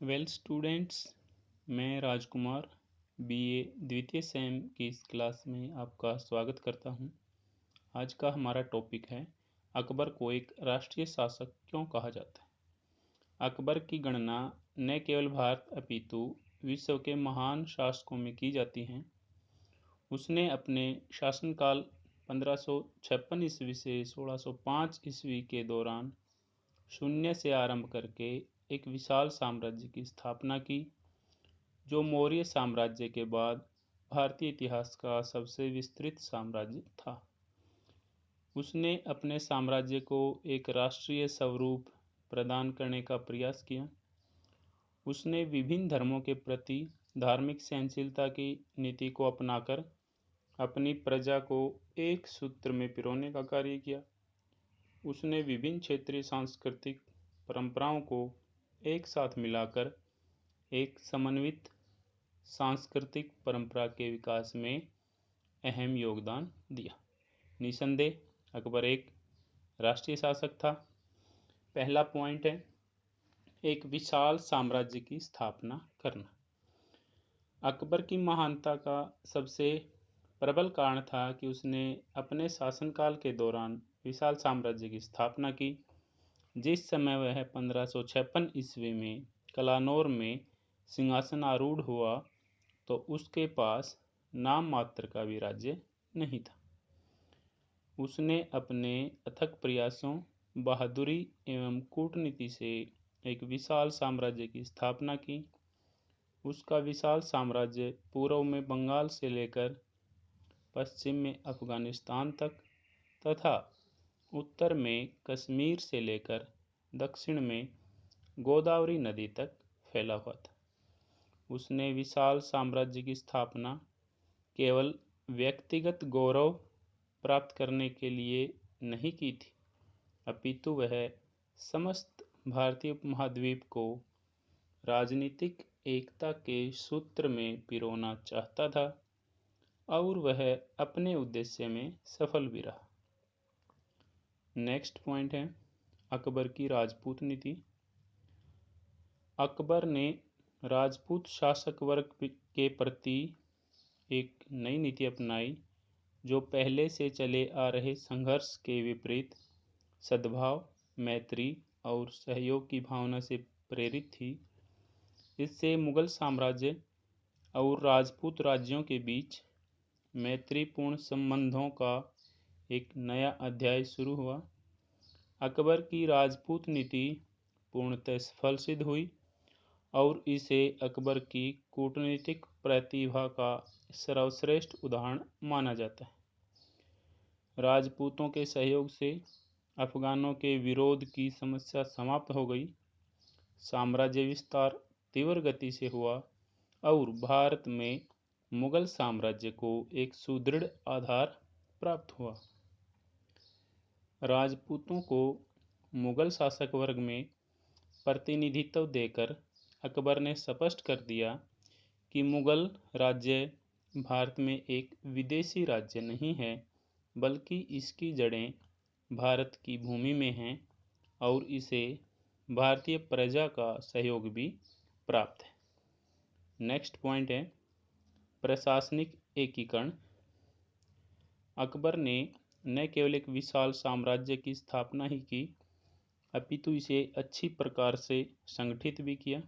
Well students, मैं राजकुमार BA द्वितीय same की इस क्लास में आपका स्वागत करता हूं। आज का हमारा टॉपिक है अकबर को एक राष्ट्रीय शासक क्यों कहा जाता है। अकबर की गणना न केवल भारत अपितु विश्व के महान शासकों में की जाती है। उसने अपने शासनकाल 1556 ईस्वी से 1605 ईस्वी के दौरान शून्य से आरंभ करके एक विशाल साम्राज्य की स्थापना की, जो मौर्य साम्राज्य के बाद भारतीय इतिहास का सबसे विस्तृत साम्राज्य था। उसने अपने साम्राज्य को एक राष्ट्रीय स्वरूप प्रदान करने का प्रयास किया। उसने विभिन्न धर्मों के प्रति धार्मिक सहनशीलता की नीति को अपनाकर अपनी प्रजा को एक सूत्र में पिरोने का कार्य किया। उसने विभिन्न क्षेत्रीय सांस्कृतिक परंपराओं को एक साथ मिलाकर एक समन्वित सांस्कृतिक परंपरा के विकास में अहम योगदान दिया। निसंदेह अकबर एक राष्ट्रीय शासक था। पहला पॉइंट है एक विशाल साम्राज्य की स्थापना करना। अकबर की महानता का सबसे प्रबल कारण था कि उसने अपने शासनकाल के दौरान विशाल साम्राज्य की स्थापना की। जिस समय वह 1556 ईस्वी में कलानौर में सिंहासन आरूढ़ हुआ तो उसके पास नाम मात्र का भी राज्य नहीं था। उसने अपने अथक प्रयासों, बहादुरी एवं कूटनीति से एक विशाल साम्राज्य की स्थापना की। उसका विशाल साम्राज्य पूर्व में बंगाल से लेकर पश्चिम में अफगानिस्तान तक तथा उत्तर में कश्मीर से लेकर दक्षिण में गोदावरी नदी तक फैला हुआ था। उसने विशाल साम्राज्य की स्थापना केवल व्यक्तिगत गौरव प्राप्त करने के लिए नहीं की थी, अपितु वह समस्त भारतीय उपमहाद्वीप को राजनीतिक एकता के सूत्र में पिरोना चाहता था और वह अपने उद्देश्य में सफल भी रहा। नेक्स्ट पॉइंट है अकबर की राजपूत नीति। अकबर ने राजपूत शासक वर्ग के प्रति एक नई नीति अपनाई, जो पहले से चले आ रहे संघर्ष के विपरीत सद्भाव, मैत्री और सहयोग की भावना से प्रेरित थी। इससे मुगल साम्राज्य और राजपूत राज्यों के बीच मैत्रीपूर्ण संबंधों का एक नया अध्याय शुरू हुआ। अकबर की राजपूत नीति पूर्णतः सफल सिद्ध हुई और इसे अकबर की कूटनीतिक प्रतिभा का सर्वश्रेष्ठ उदाहरण माना जाता है। राजपूतों के सहयोग से अफगानों के विरोध की समस्या समाप्त हो गई। साम्राज्य विस्तार तीव्र गति से हुआ और भारत में मुगल साम्राज्य को एक सुदृढ़ आधार प्राप्त हुआ। राजपूतों को मुगल शासक वर्ग में प्रतिनिधित्व देकर अकबर ने स्पष्ट कर दिया कि मुगल राज्य भारत में एक विदेशी राज्य नहीं है, बल्कि इसकी जड़ें भारत की भूमि में हैं और इसे भारतीय प्रजा का सहयोग भी प्राप्त है। नेक्स्ट पॉइंट है प्रशासनिक एकीकरण। अकबर ने न केवल एक विशाल साम्राज्य की स्थापना ही की, अपितु इसे अच्छी प्रकार से संगठित भी किया।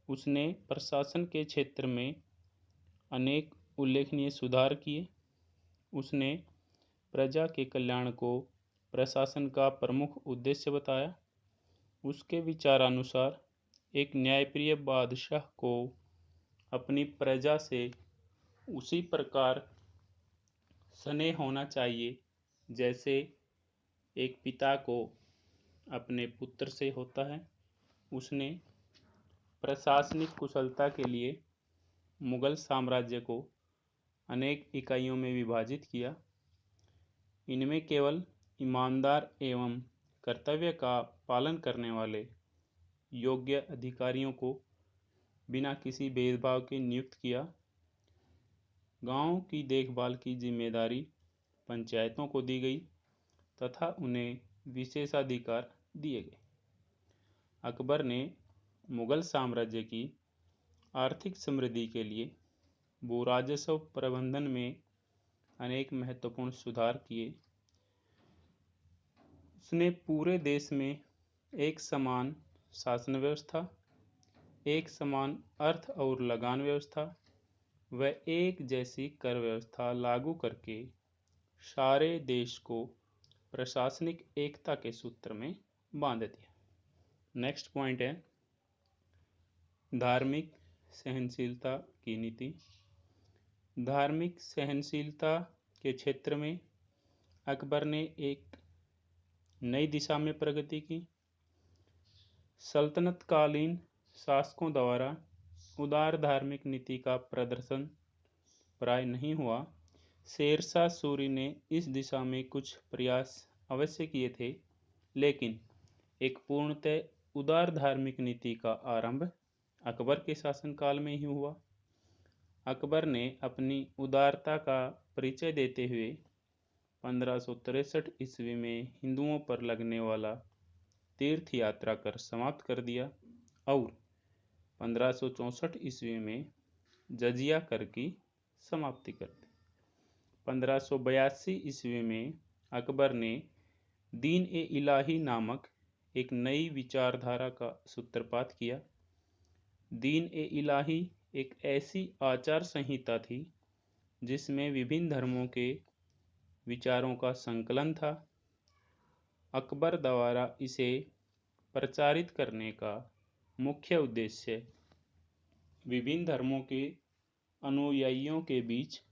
उसने प्रशासन के क्षेत्र में अनेक उल्लेखनीय सुधार किए। उसने प्रजा के कल्याण को प्रशासन का प्रमुख उद्देश्य बताया। उसके विचारानुसार एक न्यायप्रिय बादशाह को अपनी प्रजा से उसी प्रकार स्नेह होना चाहिए जैसे एक पिता को अपने पुत्र से होता है। उसने प्रशासनिक कुशलता के लिए मुगल साम्राज्य को अनेक इकाइयों में विभाजित किया। इनमें केवल ईमानदार एवं कर्तव्य का पालन करने वाले योग्य अधिकारियों को बिना किसी भेदभाव के नियुक्त किया। गांवों की देखभाल की जिम्मेदारी पंचायतों को दी गई तथा उन्हें विशेषाधिकार दिए गए। अकबर ने मुगल साम्राज्य की आर्थिक समृद्धि के लिए भू राजस्व प्रबंधन में अनेक महत्वपूर्ण सुधार किए। उसने पूरे देश में एक समान शासन व्यवस्था, एक समान अर्थ और लगान व्यवस्था व एक जैसी कर व्यवस्था लागू करके सारे देश को प्रशासनिक एकता के सूत्र में बांध दिया। नेक्स्ट पॉइंट है धार्मिक सहनशीलता की नीति। धार्मिक सहनशीलता के क्षेत्र में अकबर ने एक नई दिशा में प्रगति की। सल्तनतकालीन शासकों द्वारा उदार धार्मिक नीति का प्रदर्शन प्राय नहीं हुआ। शेरशाह सूरी ने इस दिशा में कुछ प्रयास अवश्य किए थे, लेकिन एक पूर्णतः उदार धार्मिक नीति का आरंभ अकबर के शासनकाल में ही हुआ। अकबर ने अपनी उदारता का परिचय देते हुए 1563 ईस्वी में हिंदुओं पर लगने वाला तीर्थ यात्रा कर समाप्त कर दिया और 1564 ईस्वी में जजिया कर की समाप्ति कर दी। 1582 ईस्वी में अकबर ने दीन-ए-इलाही नामक एक नई विचारधारा का सूत्रपात किया। दीन-ए-इलाही एक ऐसी आचार संहिता थी जिसमें विभिन्न धर्मों के विचारों का संकलन था। अकबर द्वारा इसे प्रचारित करने का मुख्य उद्देश्य विभिन्न धर्मों के अनुयायियों के बीच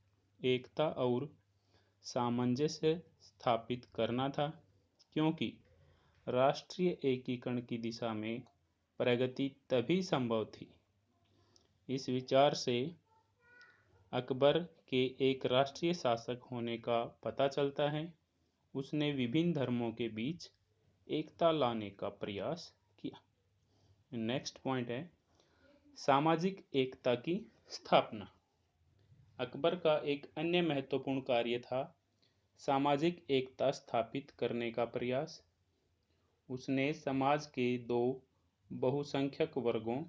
एकता और सामंजस्य स्थापित करना था, क्योंकि राष्ट्रीय एकीकरण की दिशा में प्रगति तभी संभव थी। इस विचार से अकबर के एक राष्ट्रीय शासक होने का पता चलता है। उसने विभिन्न धर्मों के बीच एकता लाने का प्रयास किया। नेक्स्ट पॉइंट है सामाजिक एकता की स्थापना। अकबर का एक अन्य महत्वपूर्ण कार्य था सामाजिक एकता स्थापित करने का प्रयास। उसने समाज के दो बहुसंख्यक वर्गों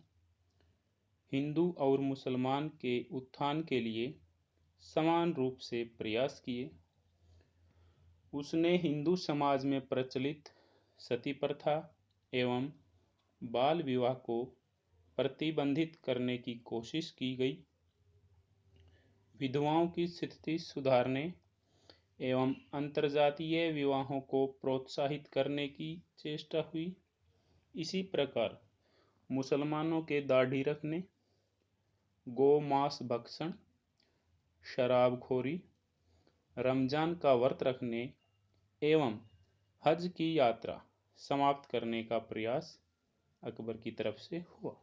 हिंदू और मुसलमान के उत्थान के लिए समान रूप से प्रयास किए। उसने हिंदू समाज में प्रचलित सती प्रथा एवं बाल विवाह को प्रतिबंधित करने की कोशिश की गई। विधवाओं की स्थिति सुधारने एवं अंतर्जातीय विवाहों को प्रोत्साहित करने की चेष्टा हुई। इसी प्रकार मुसलमानों के दाढ़ी रखने, गोमांस भक्षण, शराबखोरी, रमजान का व्रत रखने एवं हज की यात्रा समाप्त करने का प्रयास अकबर की तरफ से हुआ।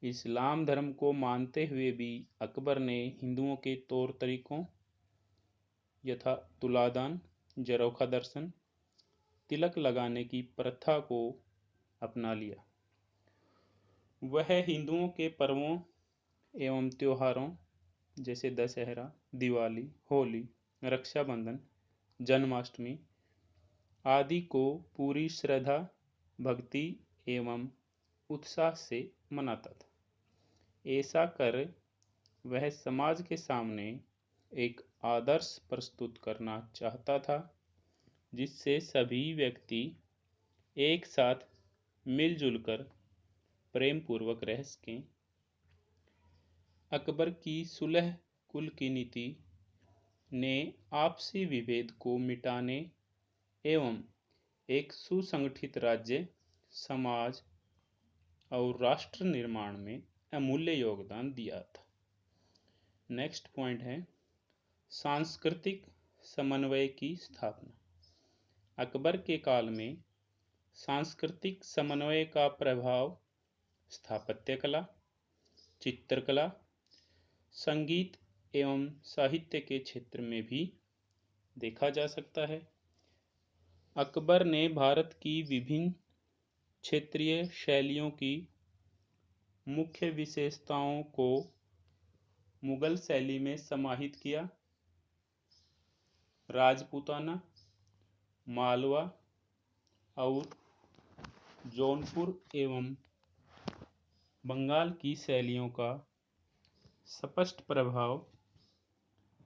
इस्लाम धर्म को मानते हुए भी अकबर ने हिंदुओं के तौर तरीकों यथा तुलादान, जरौखा दर्शन, तिलक लगाने की प्रथा को अपना लिया। वह हिंदुओं के पर्वों एवं त्योहारों जैसे दशहरा, दिवाली, होली, रक्षाबंधन, जन्माष्टमी आदि को पूरी श्रद्धा, भक्ति एवं उत्साह से मनाता था। ऐसा कर वह समाज के सामने एक आदर्श प्रस्तुत करना चाहता था, जिससे सभी व्यक्ति एक साथ मिलजुल कर प्रेम पूर्वक रह सकें। अकबर की सुलह कुल की नीति ने आपसी विभेद को मिटाने एवं एक सुसंगठित राज्य, समाज और राष्ट्र निर्माण में अमूल्य योगदान दिया था। नेक्स्ट पॉइंट है सांस्कृतिक समन्वय की स्थापना। अकबर के काल में सांस्कृतिक समन्वय का प्रभाव स्थापत्य कला, चित्रकला, संगीत एवं साहित्य के क्षेत्र में भी देखा जा सकता है। अकबर ने भारत की विभिन्न क्षेत्रीय शैलियों की मुख्य विशेषताओं को मुगल शैली में समाहित किया। राजपूताना, मालवा और जौनपुर एवं बंगाल की शैलियों का स्पष्ट प्रभाव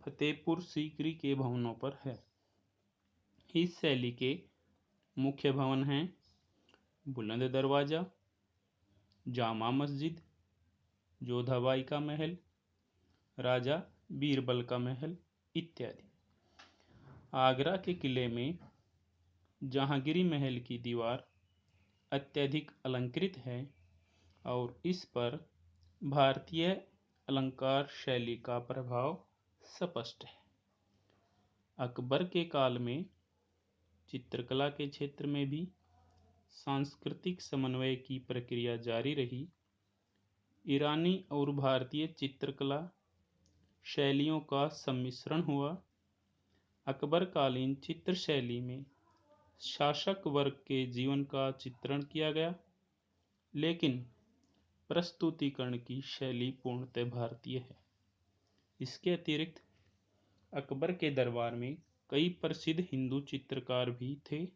फतेहपुर सीकरी के भवनों पर है। इस शैली के मुख्य भवन हैं बुलंद दरवाजा, जामा मस्जिद, जोधाबाई का महल, राजा बीरबल का महल इत्यादि। आगरा के किले में जहांगीरी महल की दीवार अत्यधिक अलंकृत है और इस पर भारतीय अलंकार शैली का प्रभाव स्पष्ट है। अकबर के काल में चित्रकला के क्षेत्र में भी सांस्कृतिक समन्वय की प्रक्रिया जारी रही। ईरानी और भारतीय चित्रकला शैलियों का सम्मिश्रण हुआ। अकबरकालीन चित्र शैली में शासक वर्ग के जीवन का चित्रण किया गया, लेकिन प्रस्तुतिकरण की शैली पूर्णतः भारतीय है। इसके अतिरिक्त अकबर के दरबार में कई प्रसिद्ध हिंदू चित्रकार भी थे,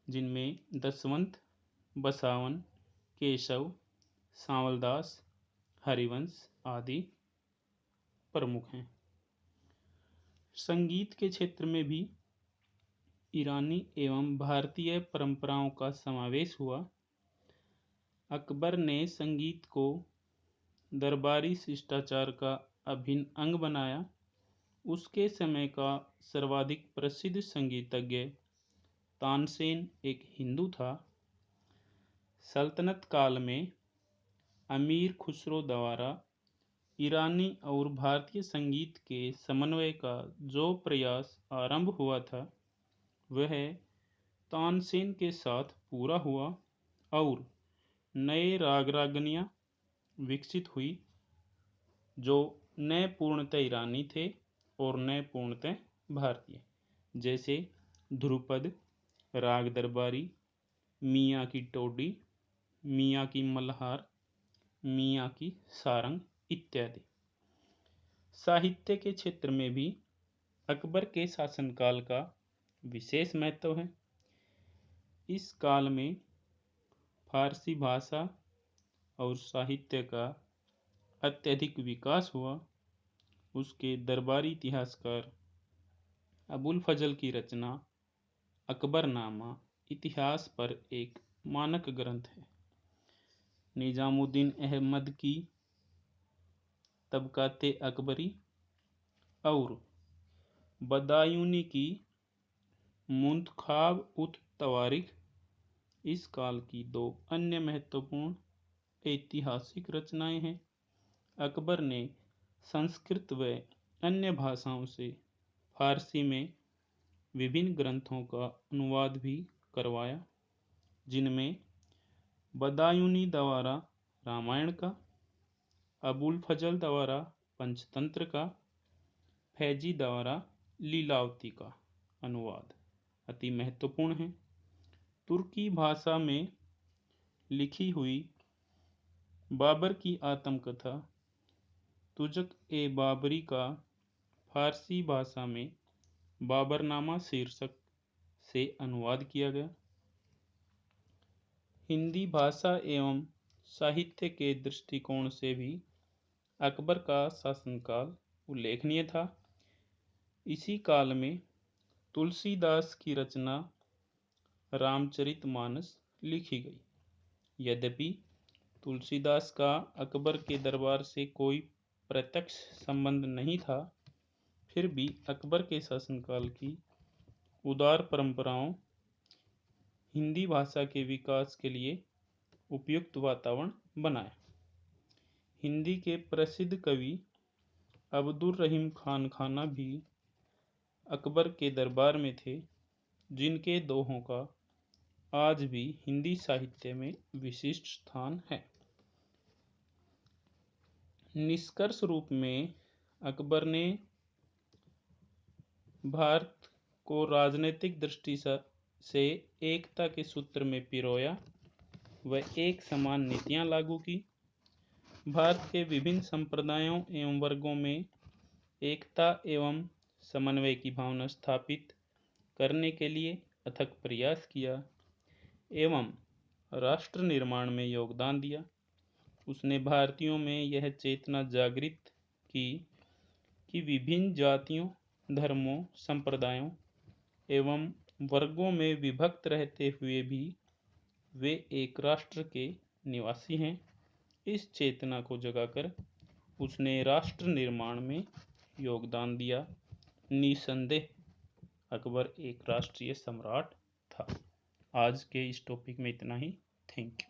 जिनमें दसवंत, बसावन, केशव, सांवलदास, हरिवंश आदि प्रमुख हैं। संगीत के क्षेत्र में भी ईरानी एवं भारतीय परंपराओं का समावेश हुआ। अकबर ने संगीत को दरबारी शिष्टाचार का अभिन्न अंग बनाया। उसके समय का सर्वाधिक प्रसिद्ध संगीतज्ञ तानसेन एक हिंदू था। सल्तनत काल में अमीर खुसरो द्वारा ईरानी और भारतीय संगीत के समन्वय का जो प्रयास आरंभ हुआ था, वह तानसेन के साथ पूरा हुआ और नए राग रागनियाँ विकसित हुई, जो नए पूर्णतः ईरानी थे और नए पूर्णतः भारतीय, जैसे ध्रुपद, राग दरबारी, मियाँ की टोडी, मियाँ की मल्हार, मियाँ की सारंग इत्यादि। साहित्य के क्षेत्र में भी अकबर के शासनकाल का विशेष महत्व है। इस काल में फारसी भाषा और साहित्य का अत्यधिक विकास हुआ। उसके दरबारी इतिहासकार अबुल फजल की रचना अकबरनामा इतिहास पर एक मानक ग्रंथ है। निजामुद्दीन अहमद की तबकाते अकबरी और बदायूनी की मुंतखाब उत तवारिख इस काल की दो अन्य महत्वपूर्ण ऐतिहासिक रचनाएं हैं। अकबर ने संस्कृत व अन्य भाषाओं से फारसी में विभिन्न ग्रंथों का अनुवाद भी करवाया, जिनमें बदायूनी द्वारा रामायण का, अबुल फजल द्वारा पंचतंत्र का, फैजी द्वारा लीलावती का अनुवाद अति महत्वपूर्ण है। तुर्की भाषा में लिखी हुई बाबर की आत्मकथा तुजक ए बाबरी का फारसी भाषा में बाबरनामा शीर्षक से अनुवाद किया गया। हिंदी भाषा एवं साहित्य के दृष्टिकोण से भी अकबर का शासनकाल उल्लेखनीय था। इसी काल में तुलसीदास की रचना रामचरितमानस लिखी गई। यद्यपि तुलसीदास का अकबर के दरबार से कोई प्रत्यक्ष संबंध नहीं था, फिर भी अकबर के शासनकाल की उदार परंपराओं हिंदी भाषा के विकास के लिए उपयुक्त वातावरण बनाया। हिंदी के प्रसिद्ध कवि अब्दुर रहीम खान खाना भी अकबर के दरबार में थे, जिनके दोहों का आज भी हिंदी साहित्य में विशिष्ट स्थान है। निष्कर्ष रूप में अकबर ने भारत को राजनीतिक दृष्टि से एकता के सूत्र में पिरोया व एक समान नीतियां लागू की। भारत के विभिन्न संप्रदायों एवं वर्गों में एकता एवं समन्वय की भावना स्थापित करने के लिए अथक प्रयास किया एवं राष्ट्र निर्माण में योगदान दिया। उसने भारतीयों में यह चेतना जागृत की कि विभिन्न जातियों, धर्मों, संप्रदायों एवं वर्गों में विभक्त रहते हुए भी वे एक राष्ट्र के निवासी हैं। इस चेतना को जगाकर उसने राष्ट्र निर्माण में योगदान दिया। निसंदेह अकबर एक राष्ट्रीय सम्राट था। आज के इस टॉपिक में इतना ही। Thank you.